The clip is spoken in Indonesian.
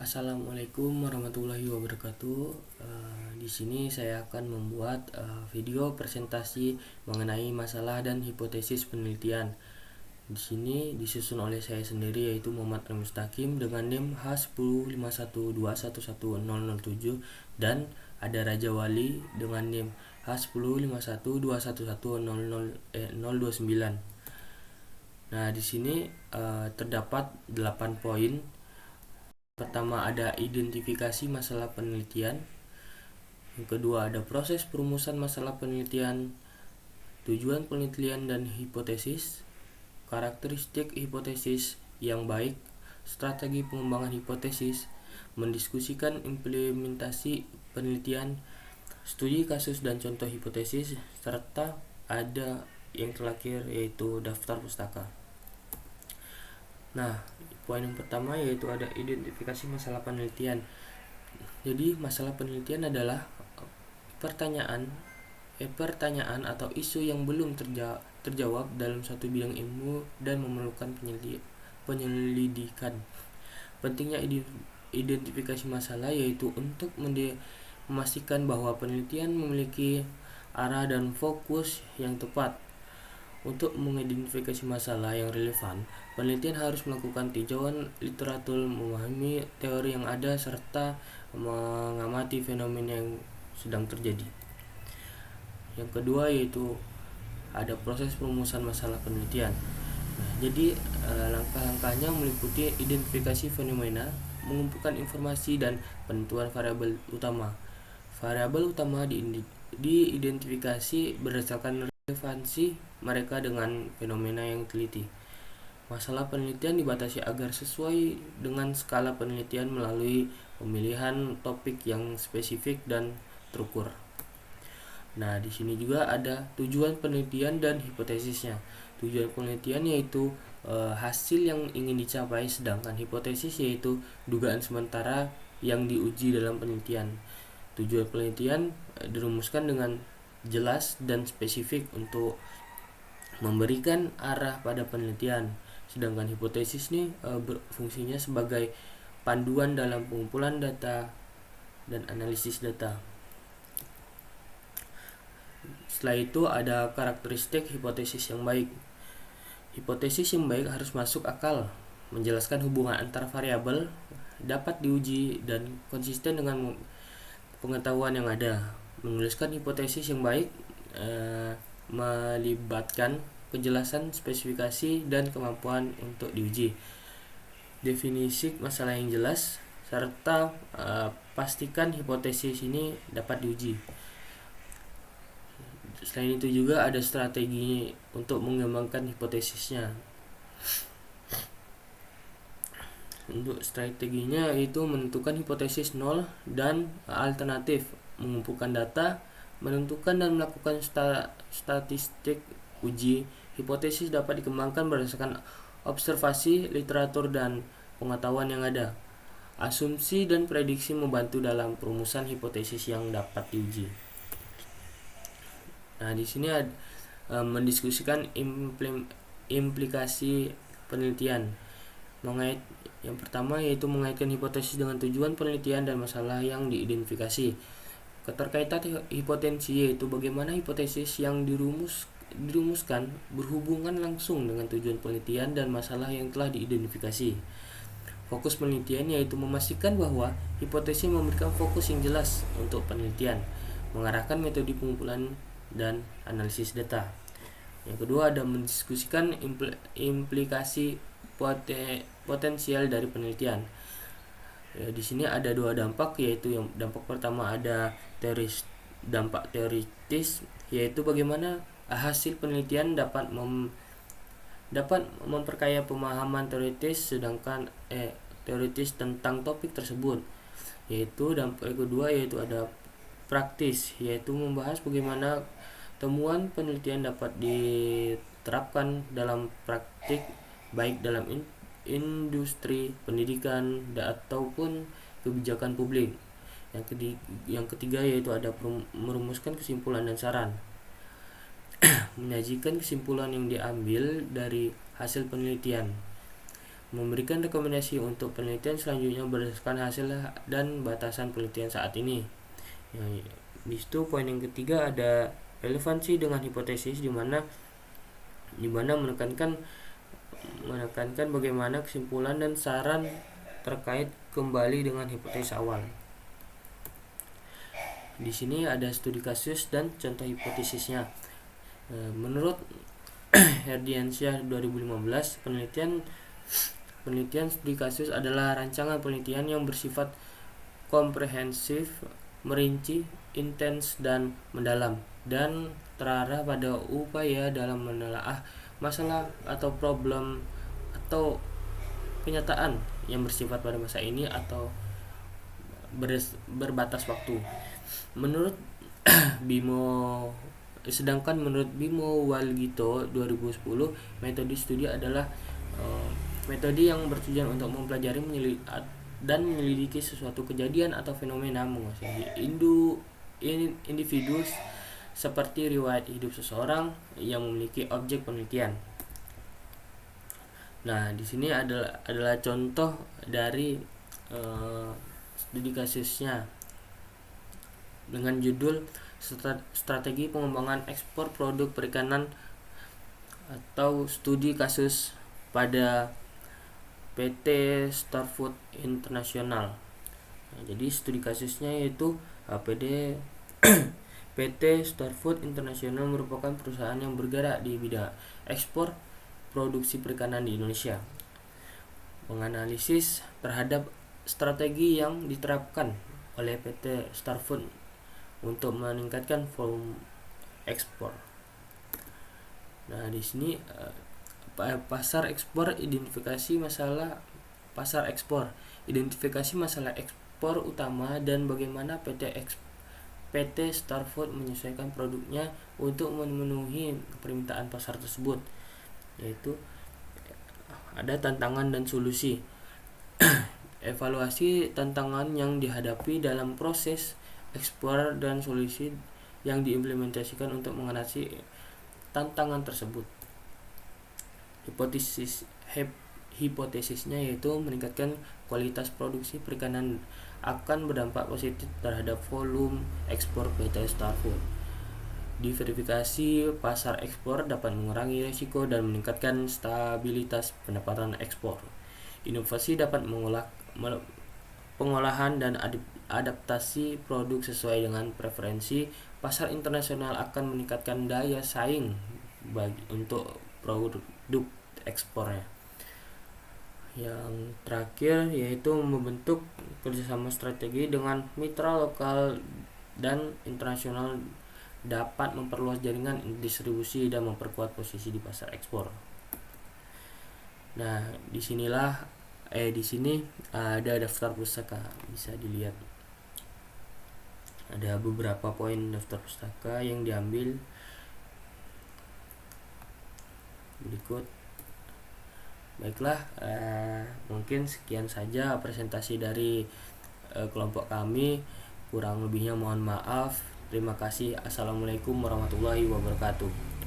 Assalamualaikum warahmatullahi wabarakatuh. Di sini saya akan membuat video presentasi mengenai masalah dan hipotesis penelitian. Di sini disusun oleh saya sendiri, yaitu Muhammad Al-Mustaqim dengan NIM H1051211007, dan ada Raja Wali dengan NIM H1051211009. Nah, di sini terdapat 8 poin. Pertama, ada identifikasi masalah penelitian. Yang kedua, ada proses perumusan masalah penelitian, tujuan penelitian dan hipotesis, karakteristik hipotesis yang baik, strategi pengembangan hipotesis, mendiskusikan implementasi penelitian, studi kasus dan contoh hipotesis, serta ada yang terakhir yaitu daftar pustaka. Nah, poin yang pertama yaitu ada identifikasi masalah penelitian. Jadi, masalah penelitian adalah pertanyaan atau isu yang belum terjawab dalam suatu bidang ilmu dan memerlukan penyelidikan. Pentingnya identifikasi masalah yaitu untuk memastikan bahwa penelitian memiliki arah dan fokus yang tepat. Untuk mengidentifikasi masalah yang relevan, penelitian harus melakukan tinjauan literatur, memahami teori yang ada, serta mengamati fenomena yang sedang terjadi. Yang kedua yaitu ada proses perumusan masalah penelitian. Jadi langkah-langkahnya meliputi identifikasi fenomena, mengumpulkan informasi, dan penentuan variabel utama. Variabel utama diidentifikasi berdasarkan relevansi mereka dengan fenomena yang teliti. Masalah penelitian dibatasi agar sesuai dengan skala penelitian melalui pemilihan topik yang spesifik dan terukur. Nah, di sini juga ada tujuan penelitian dan hipotesisnya. Tujuan penelitian yaitu hasil yang ingin dicapai, sedangkan hipotesis yaitu dugaan sementara yang diuji dalam penelitian. Tujuan penelitian dirumuskan dengan jelas dan spesifik untuk memberikan arah pada penelitian, sedangkan hipotesis ini berfungsinya sebagai panduan dalam pengumpulan data dan analisis data. Setelah itu ada karakteristik hipotesis yang baik. Hipotesis yang baik harus masuk akal, menjelaskan hubungan antar variabel, dapat diuji, dan konsisten dengan pengetahuan yang ada. Menuliskan hipotesis yang baik melibatkan penjelasan spesifikasi dan kemampuan untuk diuji, definisi masalah yang jelas, serta pastikan hipotesis ini dapat diuji. Selain itu juga ada strategi untuk mengembangkan hipotesisnya. Untuk strateginya yaitu menentukan hipotesis nol dan alternatif, mengumpulkan data, menentukan dan melakukan statistik uji. Hipotesis dapat dikembangkan berdasarkan observasi, literatur, dan pengetahuan yang ada. Asumsi dan prediksi membantu dalam perumusan hipotesis yang dapat diuji. Nah, di sini mendiskusikan implikasi penelitian. Yang pertama yaitu mengaitkan hipotesis dengan tujuan penelitian dan masalah yang diidentifikasi. Keterkaitan hipotensi yaitu bagaimana hipotesis yang dirumuskan berhubungan langsung dengan tujuan penelitian dan masalah yang telah diidentifikasi. Fokus penelitian yaitu memastikan bahwa hipotesis memberikan fokus yang jelas untuk penelitian, mengarahkan metode pengumpulan dan analisis data. Yang kedua ada mendiskusikan implikasi potensial dari penelitian. Di sini ada dua dampak, yaitu yang dampak pertama ada dampak teoritis, yaitu bagaimana hasil penelitian dapat memperkaya pemahaman teoritis tentang topik tersebut. Yaitu dampak kedua yaitu ada praktis, yaitu membahas bagaimana temuan penelitian dapat diterapkan dalam praktik, baik dalam industri, pendidikan, ataupun kebijakan publik. Yang ketiga yaitu ada merumuskan kesimpulan dan saran. Menyajikan kesimpulan yang diambil dari hasil penelitian. memberikan rekomendasi untuk penelitian selanjutnya berdasarkan hasil dan batasan penelitian saat ini. Di situ poin yang ketiga ada relevansi dengan hipotesis, di mana menekankan bagaimana kesimpulan dan saran terkait kembali dengan hipotesis awal. Di sini ada studi kasus dan contoh hipotesisnya. Menurut Herdiansyah 2015, penelitian studi kasus adalah rancangan penelitian yang bersifat komprehensif, merinci, intens, dan mendalam, dan terarah pada upaya dalam menelaah masalah atau problem atau kenyataan yang bersifat pada masa ini atau berbatas waktu. Sedangkan menurut Bimo Walgito 2010, metode studi adalah metode yang bertujuan untuk mempelajari, dan menyelidiki sesuatu kejadian atau fenomena menguasai individu seperti riwayat hidup seseorang yang memiliki objek penelitian. Nah, di sini adalah contoh dari studi kasusnya dengan judul Strategi Pengembangan Ekspor Produk Perikanan atau studi kasus pada PT Starfood International. Nah, jadi studi kasusnya yaitu PT Starfood International merupakan perusahaan yang bergerak di bidang ekspor produksi perikanan di Indonesia. Menganalisis terhadap strategi yang diterapkan oleh PT Starfood untuk meningkatkan volume ekspor. Nah, di sini pasar ekspor, identifikasi masalah pasar ekspor, identifikasi masalah ekspor utama, dan bagaimana PT Starfood menyesuaikan produknya untuk memenuhi permintaan pasar tersebut, yaitu ada tantangan dan solusi. Evaluasi tantangan yang dihadapi dalam proses ekspor dan solusi yang diimplementasikan untuk mengatasi tantangan tersebut. Hipotesisnya yaitu meningkatkan kualitas produksi perikanan akan berdampak positif terhadap volume ekspor PT Starfood. Diverifikasi pasar ekspor dapat mengurangi risiko dan meningkatkan stabilitas pendapatan ekspor. Inovasi dapat pengolahan dan adaptasi produk sesuai dengan preferensi pasar internasional akan meningkatkan daya saing untuk produk ekspornya. Yang terakhir yaitu membentuk kerjasama strategi dengan mitra lokal dan internasional dapat memperluas jaringan distribusi dan memperkuat posisi di pasar ekspor. Nah, di sini ada daftar pustaka, bisa dilihat. Ada beberapa poin daftar pustaka yang diambil berikut. Baiklah, mungkin sekian saja presentasi dari kelompok kami. Kurang lebihnya mohon maaf. Terima kasih. Assalamualaikum warahmatullahi wabarakatuh.